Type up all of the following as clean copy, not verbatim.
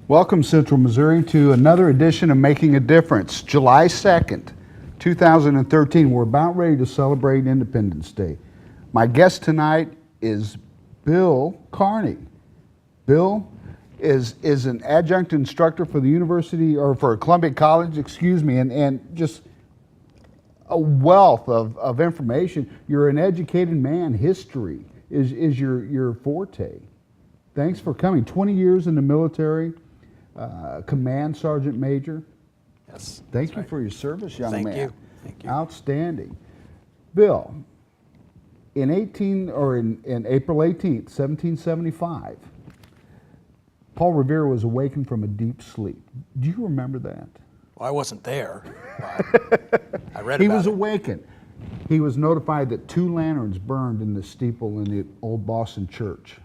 Welcome, Central Missouri, to another edition of Making a Difference. July 2nd, 2013. We're about ready to celebrate Independence Day. My guest tonight is Bill Carney. Bill is an adjunct instructor for the university, or for Columbia College, and just a wealth of information. You're an educated man. History is your forte. Thanks for coming. 20 years in the military. Command Sergeant Major. Yes. Thank you right. for your service, young Thank man. you. Thank you. Outstanding. Bill, in April 18th, 1775, Paul Revere was awakened from a deep sleep. Do you remember that? Well, I wasn't there, but I read He about was it. awakened. He was notified that 2 lanterns burned in the steeple in the old Boston church.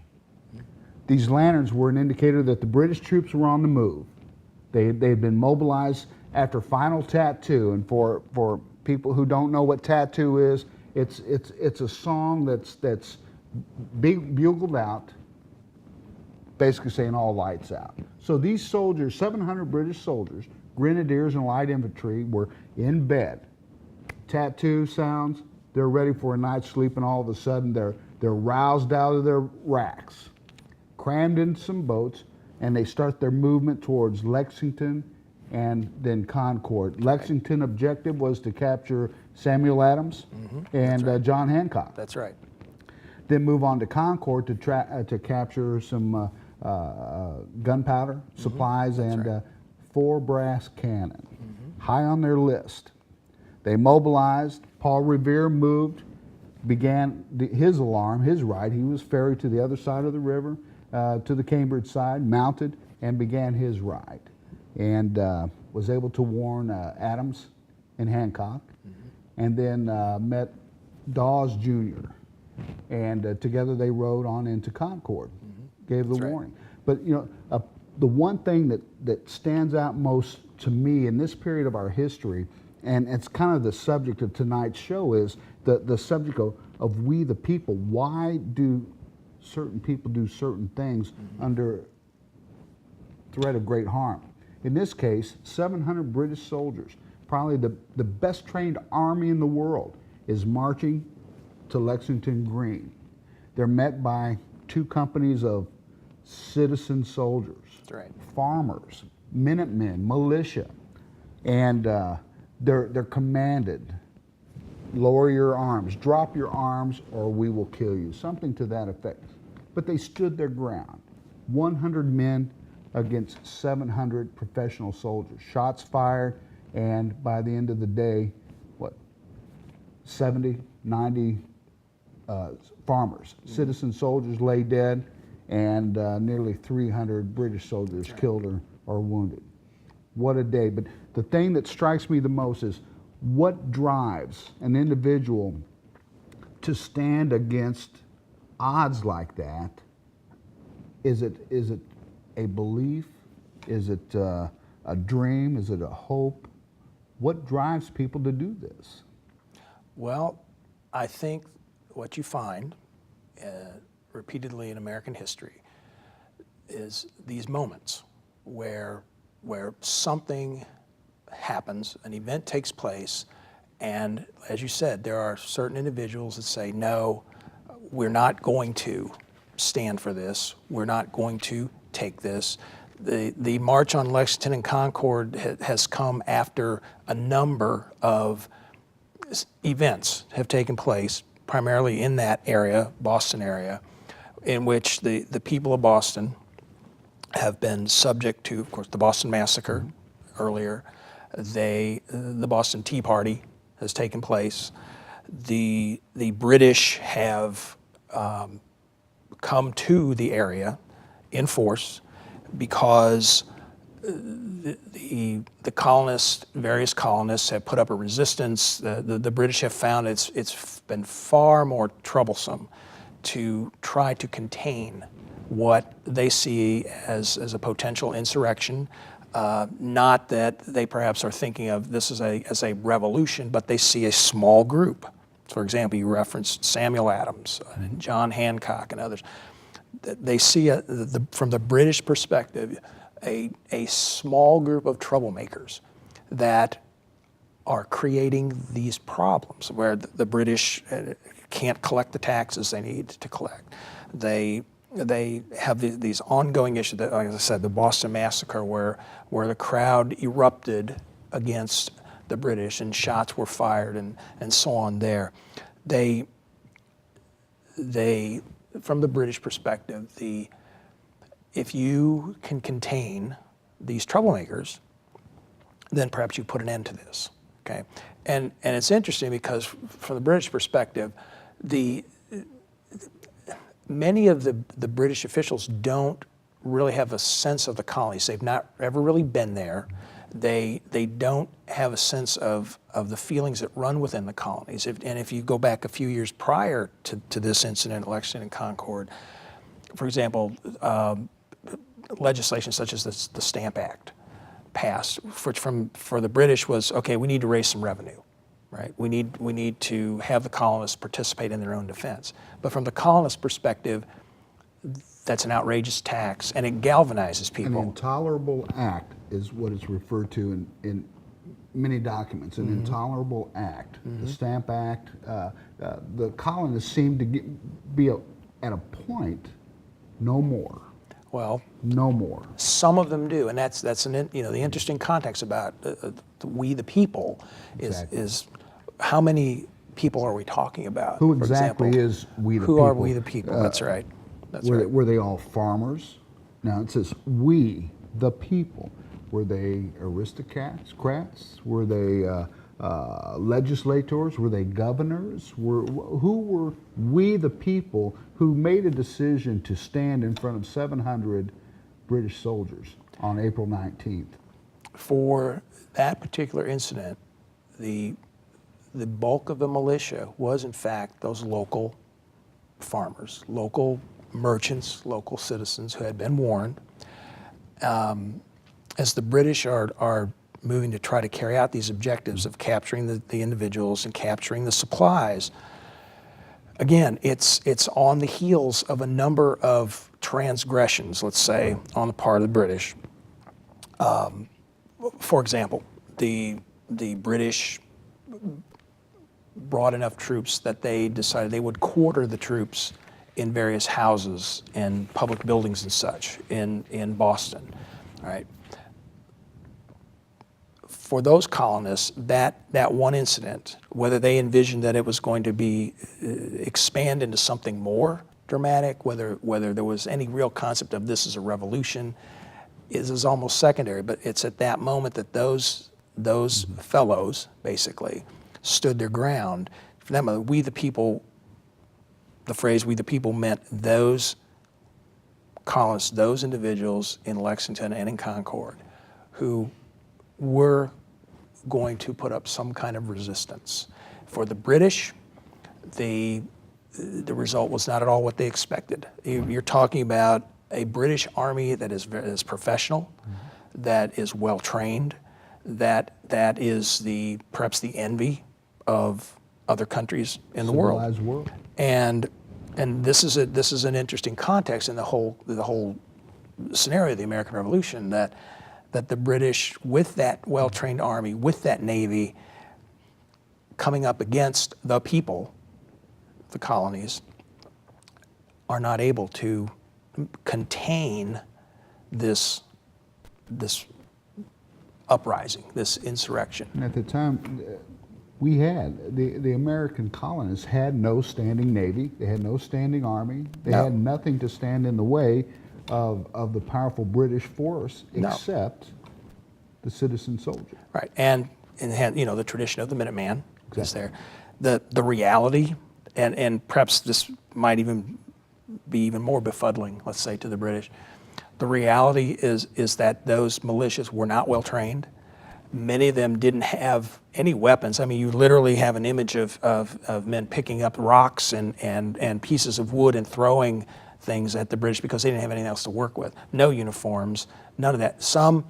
These lanterns were an indicator that the British troops were on the move. They had been mobilized after final tattoo, and for people who don't know what tattoo is, it's a song that's bugled out, basically saying all lights out. So these soldiers, 700 British soldiers, grenadiers and light infantry, were in bed. Tattoo sounds, they're ready for a night's sleep, and all of a sudden they're roused out of their racks, crammed in some boats, and they start their movement towards Lexington and then Concord. Lexington objective was to capture Samuel Adams and right. John Hancock. That's right. Then move on to Concord to capture some gunpowder, supplies, and right. 4 brass cannon. High on their list. They mobilized. Paul Revere moved, began his alarm, his ride. He was ferried to the other side of the river, to the Cambridge side, mounted, and began his ride. And was able to warn Adams and Hancock, and then met Dawes Jr. And together they rode on into Concord, gave the That's right. warning. But you know, the one thing that stands out most to me in this period of our history, and it's kind of the subject of tonight's show, is the subject of we the people. Why do certain people do certain things under threat of great harm? In this case, 700 British soldiers, probably the best trained army in the world, is marching to Lexington Green. They're met by 2 companies of citizen soldiers, That's right. farmers, Minutemen, militia, and they're commanded, lower your arms, drop your arms, or we will kill you, something to that effect. But they stood their ground. 100 men against 700 professional soldiers. Shots fired, and by the end of the day, 70, 90 farmers, citizen soldiers lay dead, and nearly 300 British soldiers killed or wounded. What a day. But the thing that strikes me the most is what drives an individual to stand against odds like that. Is it a belief? Is it a dream? Is it a hope? What drives people to do this? Well, I think what you find repeatedly in American history is these moments where something happens, an event takes place, and as you said, there are certain individuals that say, no, we're not going to stand for this. We're not going to take this. The march on Lexington and Concord has come after a number of events have taken place, primarily in that area, Boston area, in which the people of Boston have been subject to, of course, the Boston Massacre earlier. The Boston Tea Party has taken place. The British have come to the area in force because the colonists, various colonists, have put up a resistance. The British have found it's been far more troublesome to try to contain what they see as a potential insurrection. Not that they perhaps are thinking of this as a revolution, but they see a small group. For example, you referenced Samuel Adams and John Hancock and others. They see, from the British perspective, a small group of troublemakers that are creating these problems where the British can't collect the taxes they need to collect. They have these ongoing issues, that, like I said, the Boston Massacre, where the crowd erupted against the British and shots were fired and so on there. They, from the British perspective, if you can contain these troublemakers, then perhaps you put an end to this. Okay, and it's interesting because from the British perspective, many of the British officials don't really have a sense of the colonies. They've not ever really been there. They don't have a sense of the feelings that run within the colonies. And if you go back a few years prior to this incident, Lexington and Concord, for example, legislation such as the Stamp Act passed, which for the British was, okay, we need to raise some revenue, right? We need to have the colonists participate in their own defense. But from the colonist perspective, that's an outrageous tax, and it galvanizes people. An intolerable act is what is referred to in many documents, an intolerable act. The Stamp Act, the colonists seem to be at a point, no more. Well, no more. Some of them do, and that's the interesting context about we the people is how many people are we talking about? Who exactly is we the people? Who are we the people? That's right. Were they all farmers? Now it says we the people. Were they aristocrats? Were they legislators? Were they governors? Who were we the people who made a decision to stand in front of 700 British soldiers on April 19th? For that particular incident, the bulk of the militia was in fact those local farmers, local merchants, local citizens who had been warned. As the British are moving to try to carry out these objectives of capturing the individuals and capturing the supplies, again, it's on the heels of a number of transgressions, let's say, on the part of the British. For example, the British brought enough troops that they decided they would quarter the troops in various houses and public buildings and such in Boston. All right. For those colonists, that one incident, whether they envisioned that it was going to be expand into something more dramatic, whether there was any real concept of this as a revolution, is almost secondary. But it's at that moment that those fellows basically stood their ground. For them, we the people, the phrase "we the people" meant those colonists, those individuals in Lexington and in Concord, who were going to put up some kind of resistance. For the British, the result was not at all what they expected. You're talking about a British army that is professional, that is well trained, that is perhaps the envy of other countries in the world. Civilized world. And this is an interesting context in the whole scenario of the American Revolution, that the British, with that well-trained army, with that navy, coming up against the people, the colonies, are not able to contain this uprising, this insurrection. And at the time, we had, the American colonists had no standing navy, they had no standing army, they had nothing to stand in the way of the powerful British force except the citizen soldier. Right, and the tradition of the Minuteman is there. The reality, and perhaps this might even be even more befuddling, let's say, to the British. The reality is that those militias were not well trained. Many of them didn't have any weapons. I mean, you literally have an image of men picking up rocks and pieces of wood and throwing things at the British because they didn't have anything else to work with. No uniforms, none of that. Some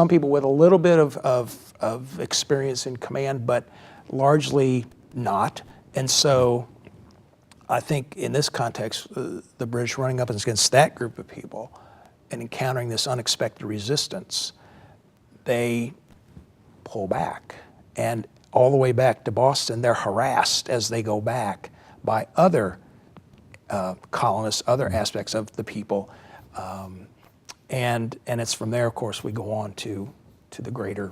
people with a little bit of experience in command, but largely not. And so I think in this context, the British running up against that group of people and encountering this unexpected resistance, they pull back. And all the way back to Boston, they're harassed as they go back by other colonists, other aspects of the people. And it's from there, of course, we go on to the greater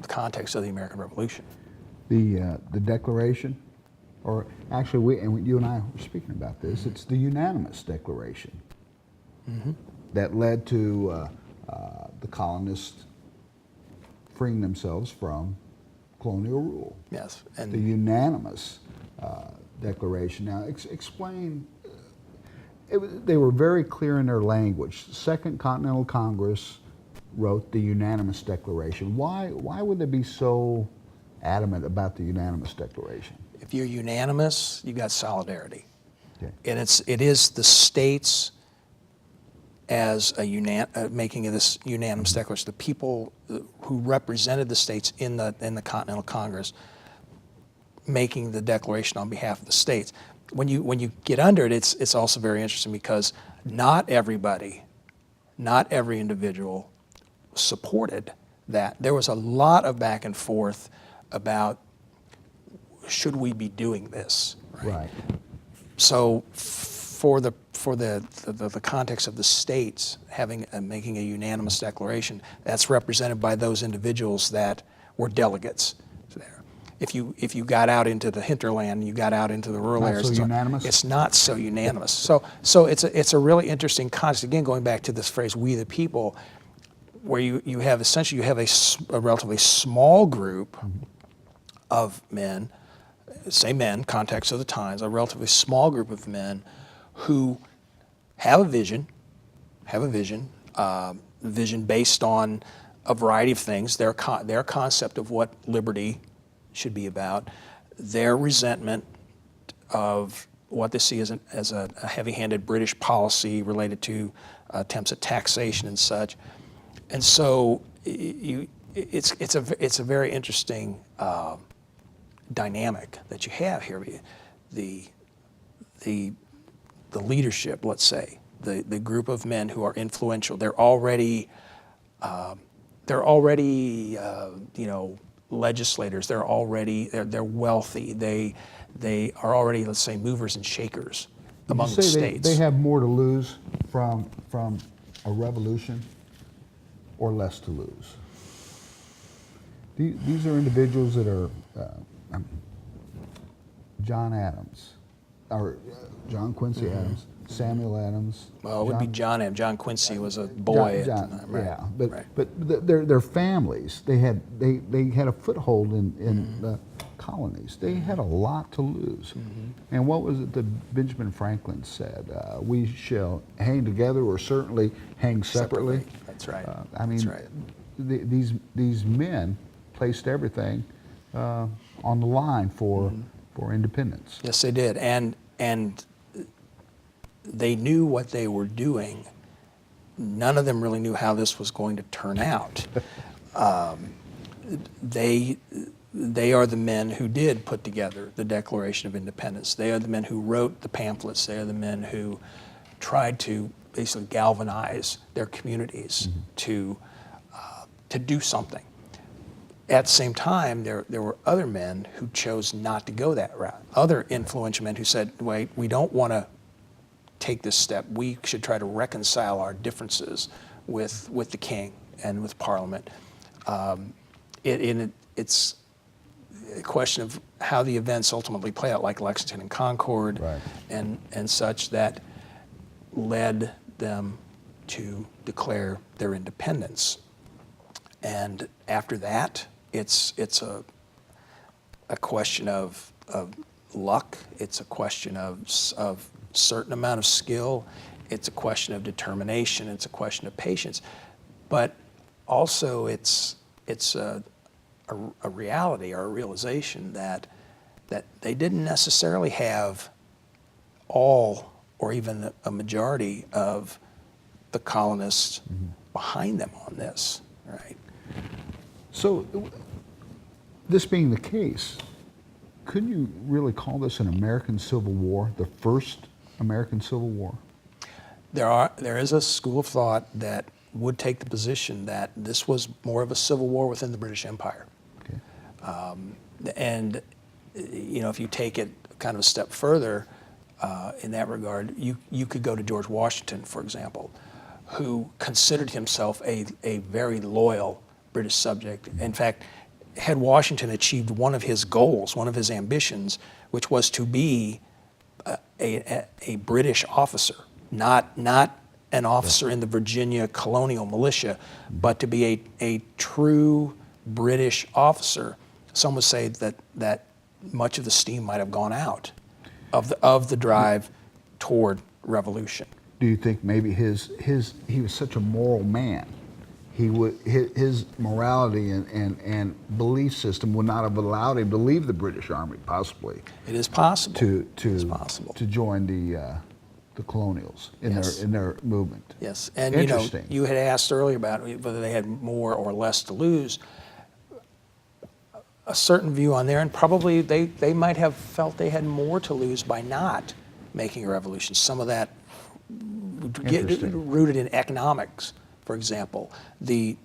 context of the American Revolution. The Declaration, or actually, you and I were speaking about this, it's the unanimous declaration that led to the colonists freeing themselves from colonial rule. Yes. The And unanimous declaration. Now, explain. They were very clear in their language. Second Continental Congress wrote the unanimous declaration. Why would they be so adamant about the unanimous declaration? if you're unanimous, you got solidarity. Okay. And it is the states as making of this unanimous declaration, the people who represented the states in the Continental Congress making the declaration on behalf of the states. When you get under it, it's also very interesting because not everybody, not every individual supported that. There was a lot of back and forth about should we be doing this, Right. So for the context of the states making a unanimous declaration, that's represented by those individuals that were delegates there. If you got out into the hinterland, you got out into the rural Not areas, so unanimous? it's not so unanimous. So it's a really interesting concept. Again, going back to this phrase "we the people," where you have essentially a relatively small group of men, say men, context of the times, a relatively small group of men who have a vision based on a variety of things, their concept of what liberty should be about, their resentment of what they see as a heavy-handed British policy related to attempts at taxation and such. And so it's a very interesting dynamic that you have here. The leadership, let's say, the group of men who are influential, they're already legislators. They're wealthy. They are already, let's say, movers and shakers among the Would you say states. they have more to lose from a revolution, or less to lose? These are individuals that are John Adams, or John Quincy Adams, Samuel Adams. Well, it would be John M. John Quincy was a boy at the time, right? Yeah, Right. but their families, they had a foothold in the colonies. They had a lot to lose. And what was it that Benjamin Franklin said? We shall hang together, or certainly hang separately. That's right. I mean, That's right. these men placed everything on the line for independence. Yes, they did, and they knew what they were doing. None of them really knew how this was going to turn out. They are the men who did put together the Declaration of Independence. They are the men who wrote the pamphlets. They are the men who tried to basically galvanize their communities to do something. At the same time, there were other men who chose not to go that route. Other influential men who said, wait, we don't want to take this step. We should try to reconcile our differences with the king and with Parliament. It's a question of how the events ultimately play out, like Lexington and Concord, Right. and such, that led them to declare their independence. And after that, it's a question of luck. It's a question of certain amount of skill. It's a question of determination. It's a question of patience. But also, it's a reality or a realization that they didn't necessarily have all or even a majority of the colonists behind them on this, right? So, this being the case, couldn't you really call this an American Civil War, the first American Civil War? there is a school of thought that would take the position that this was more of a civil war within the British Empire. Okay. And if you take it kind of a step further in that regard, you could go to George Washington, for example, who considered himself a very loyal British subject. In fact, had Washington achieved one of his goals, one of his ambitions, which was to be a British officer, not an officer in the Virginia colonial militia, but to be a true British officer, some would say that much of the steam might have gone out of the drive toward revolution. Do you think maybe he was such a moral man, his morality and belief system would not have allowed him to leave the British Army, possibly? It is possible. To join the colonials in their movement. Yes, and Interesting. you had asked earlier about whether they had more or less to lose. A certain view on there, and probably they might have felt they had more to lose by not making a revolution. Some of that rooted in economics, for example. The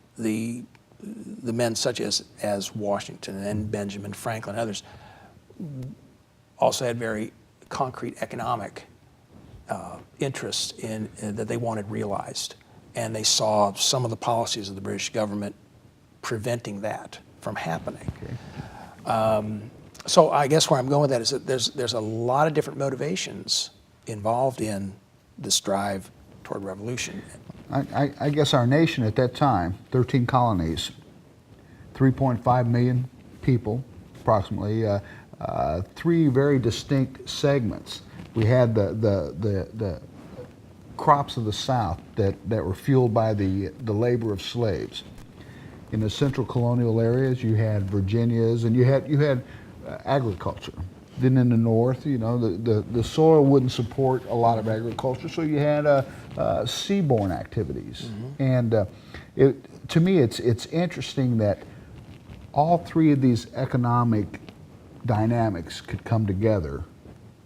men such as Washington and Benjamin Franklin and others also had very concrete economic interests in that they wanted realized, and they saw some of the policies of the British government preventing that from happening. Okay. So I guess where I'm going with that is that there's a lot of different motivations involved in this drive toward revolution. I guess our nation at that time, 13 colonies, 3.5 million people, approximately, three very distinct segments. We had the crops of the South that were fueled by the labor of slaves. In the central colonial areas, you had Virginias, and you had agriculture. Then in the north, the soil wouldn't support a lot of agriculture, so you had seaborne activities. Mm-hmm. And to me, it's interesting that all three of these economic dynamics could come together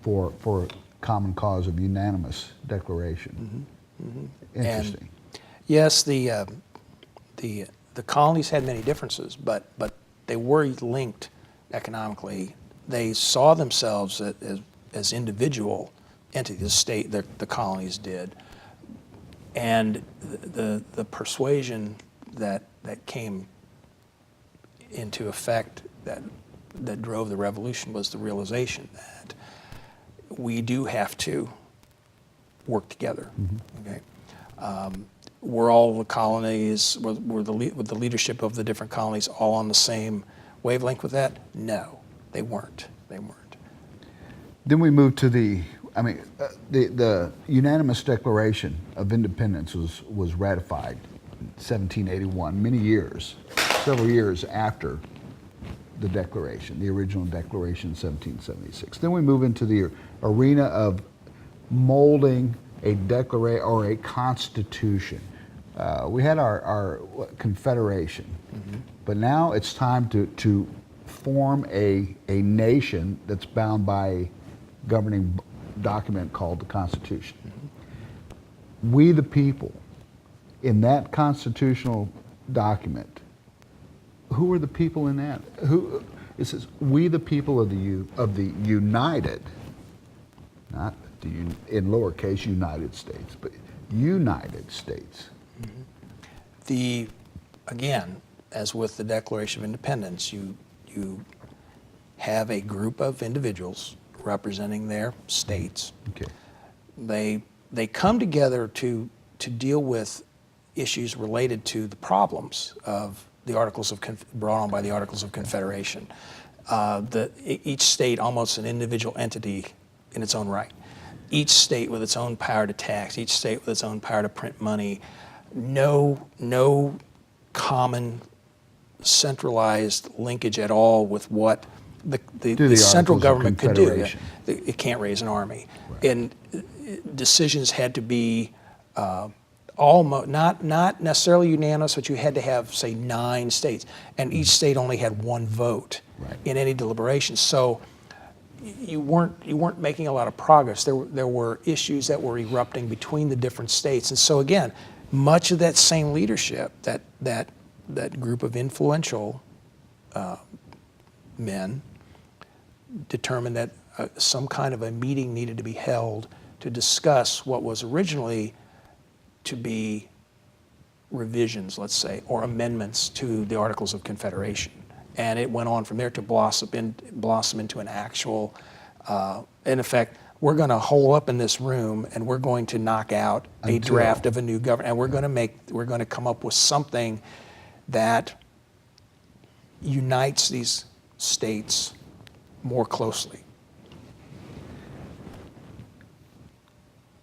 for a common cause of unanimous declaration. Mm-hmm. Mm-hmm. Interesting. And yes, the colonies had many differences, but they were linked economically. They saw themselves as individual entities. The state, the colonies did, and the persuasion that came into effect that drove the revolution was the realization that we do have to work together. Mm-hmm. Okay. Were all the colonies, with the leadership of the different colonies, all on the same wavelength with that? No, they weren't. They weren't. Then we moved to the unanimous Declaration of Independence was ratified in 1781, several years after the Declaration, the original Declaration in 1776. Then we move into the arena of molding a declaration or a constitution. We had our Confederation, mm-hmm. but now it's time to form a nation that's bound by a governing document called the Constitution. Mm-hmm. We the people, in that constitutional document, who are the people in that? It says, we the people of the United, not in lowercase United States, but United States. Mm-hmm. Again, as with the Declaration of Independence, you have a group of individuals representing their states. Okay. They come together to deal with issues related to the problems of the Articles of brought on by the Articles of Confederation. Each state almost an individual entity in its own right. Each state with its own power to tax, each state with its own power to print money. No common centralized linkage at all with what the central government could do. It can't raise an army. Right. And decisions had to be almost, not necessarily unanimous, but you had to have, say, 9 states. And each state only had 1 vote in any deliberation. So you weren't making a lot of progress. There were issues that were erupting between the different states, and so again, much of that same leadership, that group of influential men, determined that some kind of a meeting needed to be held to discuss what was originally to be revisions, let's say, or amendments to the Articles of Confederation. And it went on from there to blossom into an actual, in effect, we're going to hole up in this room and we're going to knock out a draft of a new government, and we're going to come up with something that unites these states more closely.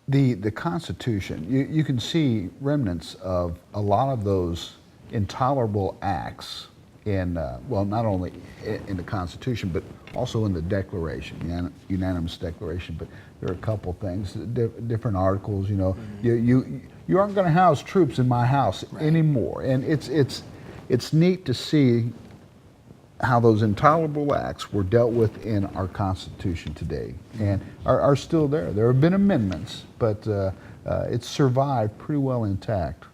The Constitution, you can see remnants of a lot of those intolerable acts in, well, not only in the Constitution, but also in the Declaration, unanimous Declaration. But there are a couple things, different articles. You know, you aren't going to house troops in my house anymore, and it's neat to see how those intolerable acts were dealt with in our Constitution today, and are still there. There have been amendments, but it's survived pretty well intact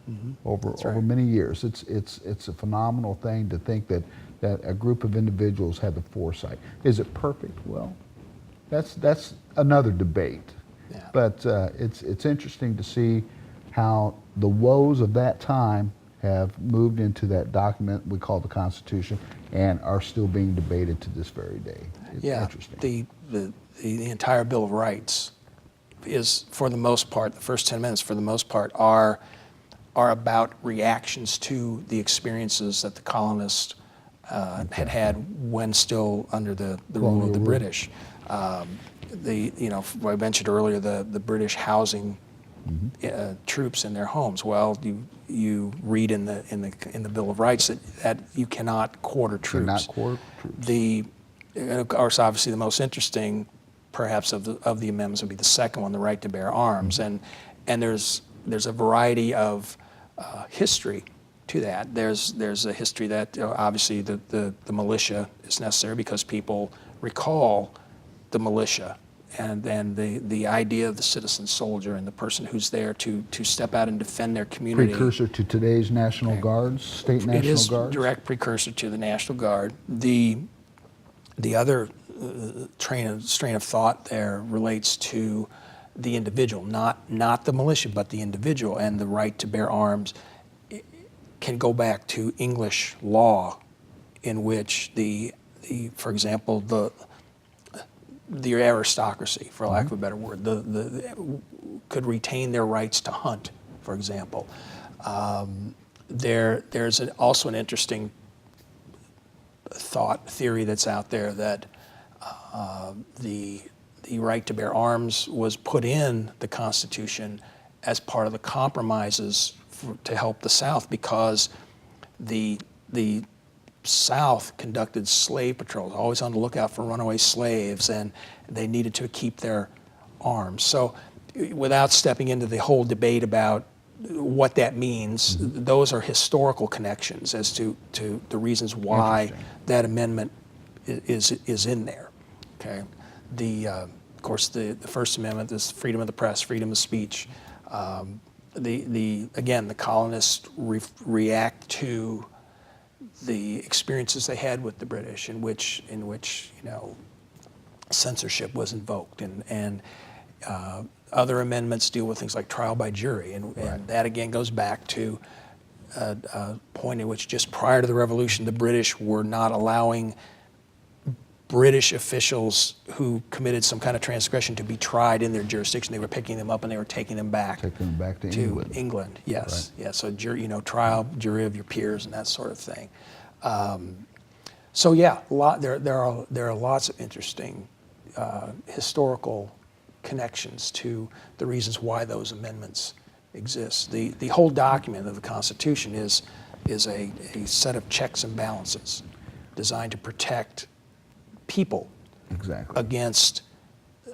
over many years. It's a phenomenal thing to think that a group of individuals had the foresight. Is it perfect? Well, that's another debate. Yeah. But it's interesting to see how the woes of that time have moved into that document we call the Constitution and are still being debated to this very day. It's interesting. The entire Bill of Rights is, for the most part, the first 10 minutes, for the most part, are about reactions to the experiences that the colonists had when still under the rule of the British. I mentioned earlier the British housing troops in their homes. Well, you read in the Bill of Rights that you cannot quarter troops. Cannot quarter troops. And of course, obviously, the most interesting, perhaps, of the amendments would be the second one, the right to bear arms, and there's a variety of history to that. There's a history that obviously the militia is necessary because people recall the militia. And then the idea of the citizen soldier and the person who's there to step out and defend their community. Precursor to today's National Guards, state National Guards? It is direct precursor to the National Guard. The other strain of thought there relates to the individual, not the militia, but the individual, and the right to bear arms can go back to English law, in which for example, the aristocracy, for lack of a better word, could retain their rights to hunt, for example. There's also an interesting theory that's out there that the right to bear arms was put in the Constitution as part of the compromises to help the South, because the South conducted slave patrols, always on the lookout for runaway slaves, and they needed to keep their arms. So without stepping into the whole debate about what that means, those are historical connections as to the reasons why that amendment is in there. Okay, of course, the First Amendment is freedom of the press, freedom of speech. Again, the colonists react to the experiences they had with the British, in which censorship was invoked, and other amendments deal with things like trial by jury, and that again goes back to a point in which just prior to the Revolution, the British were not allowing British officials who committed some kind of transgression to be tried in their jurisdiction. They were picking them up and they were taking them back. to England. Yes, right. Yeah. So trial, jury of your peers, and that sort of thing. So yeah, there are lots of interesting historical connections to the reasons why those amendments exist. The whole document of the Constitution is a set of checks and balances designed to protect people against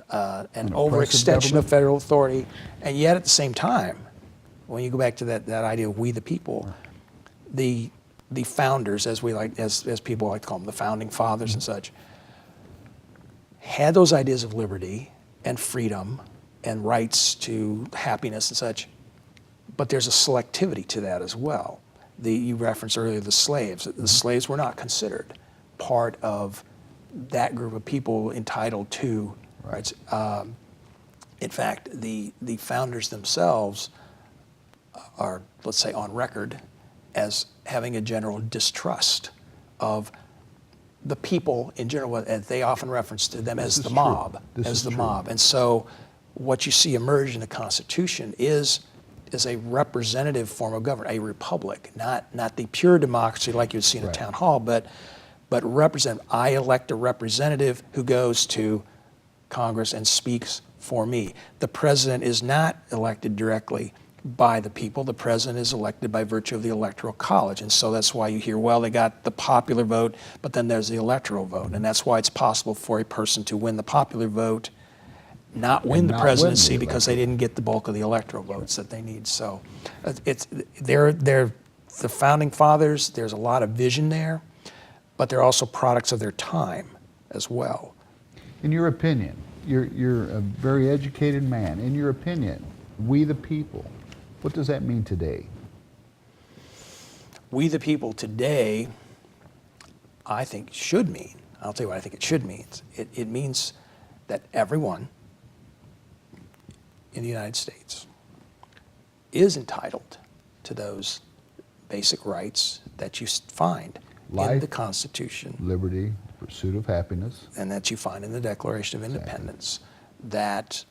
an overextension of federal authority, and yet at the same time, when you go back to that idea of we the people, the founders, as people like to call them, the founding fathers and such, had those ideas of liberty and freedom and rights to happiness and such, but there's a selectivity to that as well. You referenced earlier the slaves. The slaves were not considered part of that group of people entitled to rights. In fact, the founders themselves are, let's say, on record as having a general distrust of the people in general, as they often reference to them as the mob, And so what you see emerge in the Constitution is a representative form of government, a republic, not the pure democracy like you'd see in a town hall, but represent. I elect a representative who goes to Congress and speaks for me. The president is not elected directly by the people. The president is elected by virtue of the Electoral College. And so that's why you hear, well, they got the popular vote, but then there's the electoral vote. And that's why it's possible for a person to win the popular vote, not win the presidency because they didn't get the bulk of the electoral votes that they need. So they're the founding fathers. There's a lot of vision there, but they're also products of their time as well. In your opinion, you're a very educated man. In your opinion, we the people, what does that mean today? We the people today, I think, should mean, I'll tell you what I think it should mean. It means that everyone in the United States is entitled to those basic rights that you find in the Constitution. Liberty, pursuit of happiness. And that you find in the Declaration of Independence. That,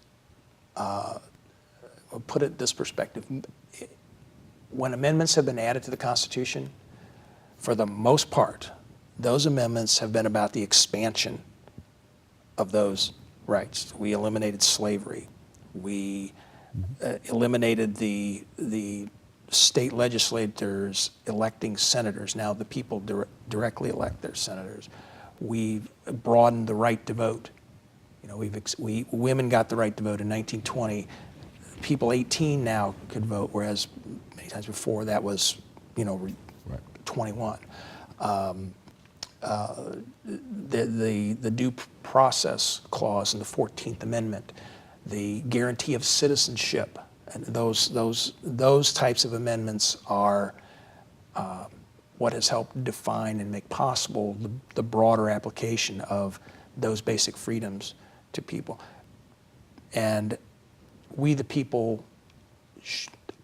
I'll put it this perspective, when amendments have been added to the Constitution, for the most part, those amendments have been about the expansion of those rights. We eliminated slavery. We eliminated the state legislators electing senators. Now the people directly elect their senators. We broadened the right to vote. You know, women got the right to vote in 1920. People 18 now could vote, whereas many times before that was, 21. The due process clause in the 14th Amendment, the guarantee of citizenship, and those types of amendments are what has helped define and make possible the broader application of those basic freedoms to people. And we the people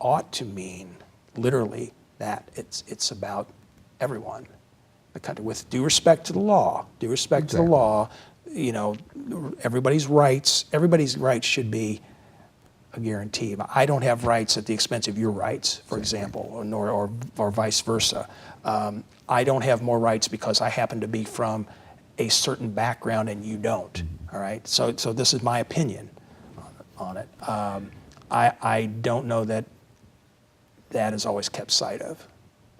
ought to mean literally that it's about everyone. The country, with due respect to the law, to the law, everybody's rights should be a guarantee. I don't have rights at the expense of your rights, for example, or vice versa. I don't have more rights because I happen to be from a certain background and you don't. All right. So this is my opinion on it. I don't know that is always kept sight of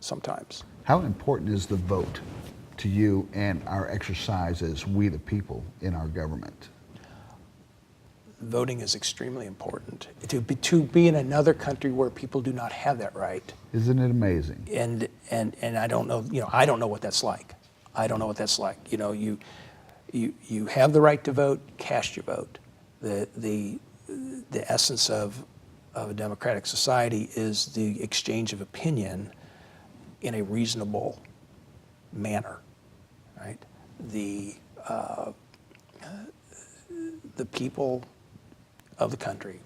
sometimes. How important is the vote to you and our exercise as we the people in our government? Voting is extremely important. To be in another country where people do not have that right. Isn't it amazing? And I don't know, I don't know what that's like. I don't know what that's like. You have the right to vote, cast your vote. The essence of a democratic society is the exchange of opinion in a reasonable manner, right? The people of the country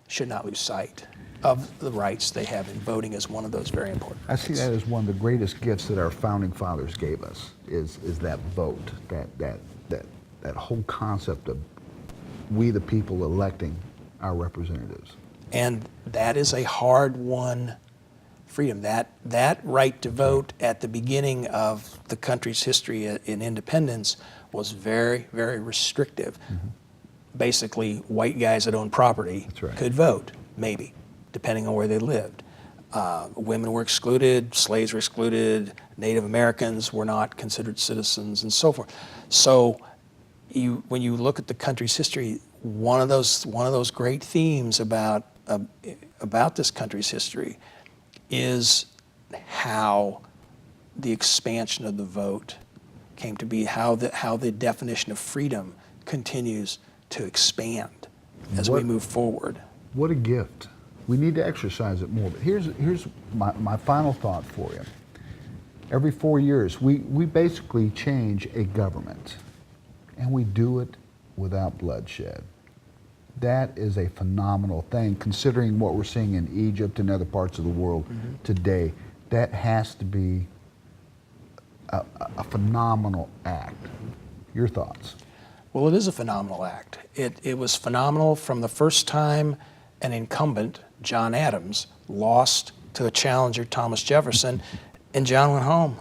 should not lose sight of the rights they have, and voting is one of those very important rights. I see that as one of the greatest gifts that our founding fathers gave us is that vote, that whole concept of we the people electing our representatives. And that is a hard-won freedom. That right to vote at the beginning of the country's history in independence was very, very restrictive. Mm-hmm. Basically, white guys that owned property could vote, maybe, depending on where they lived. Women were excluded, slaves were excluded, Native Americans were not considered citizens, and so forth. So when you look at the country's history, one of those great themes about this country's history is how the expansion of the vote came to be, how the definition of freedom continues to expand as we move forward. What a gift. We need to exercise it more. But here's my final thought for you. Every 4 years, we basically change a government, and we do it without bloodshed. That is a phenomenal thing, considering what we're seeing in Egypt and other parts of the world today. That has to be a phenomenal act. Your thoughts? Well, it is a phenomenal act. It was phenomenal from the first time an incumbent, John Adams, lost to a challenger, Thomas Jefferson, and John went home.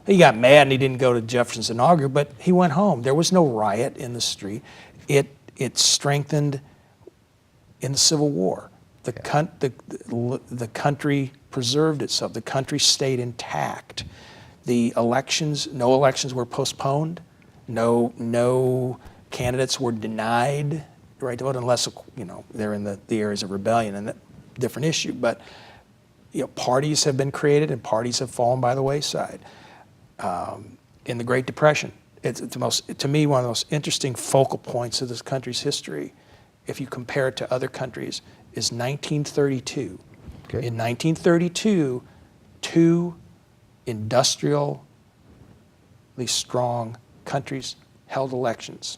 He got mad and he didn't go to Jefferson's inaugural, but he went home. There was no riot in the street. It strengthened in the Civil War. The country preserved itself. The country stayed intact. The elections, no elections were postponed. No candidates were denied the right to vote, unless they're in the areas of rebellion, and that different issue. But parties have been created and parties have fallen by the wayside. In the Great Depression, it's to me, one of the most interesting focal points of this country's history, if you compare it to other countries, is 1932. Okay. In 1932, two industrially strong countries held elections.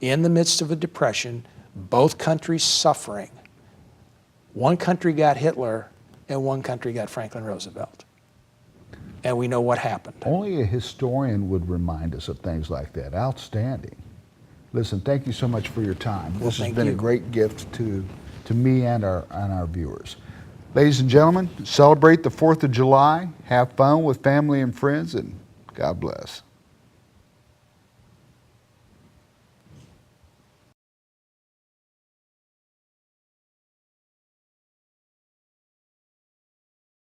In the midst of a depression, both countries suffering. One country got Hitler and one country got Franklin Roosevelt. And we know what happened. Only a historian would remind us of things like that. Outstanding. Listen, thank you so much for your time. Well, this has thank been you. a great gift to me and our viewers. Ladies and gentlemen, celebrate the 4th of July. Have fun with family and friends, and God bless.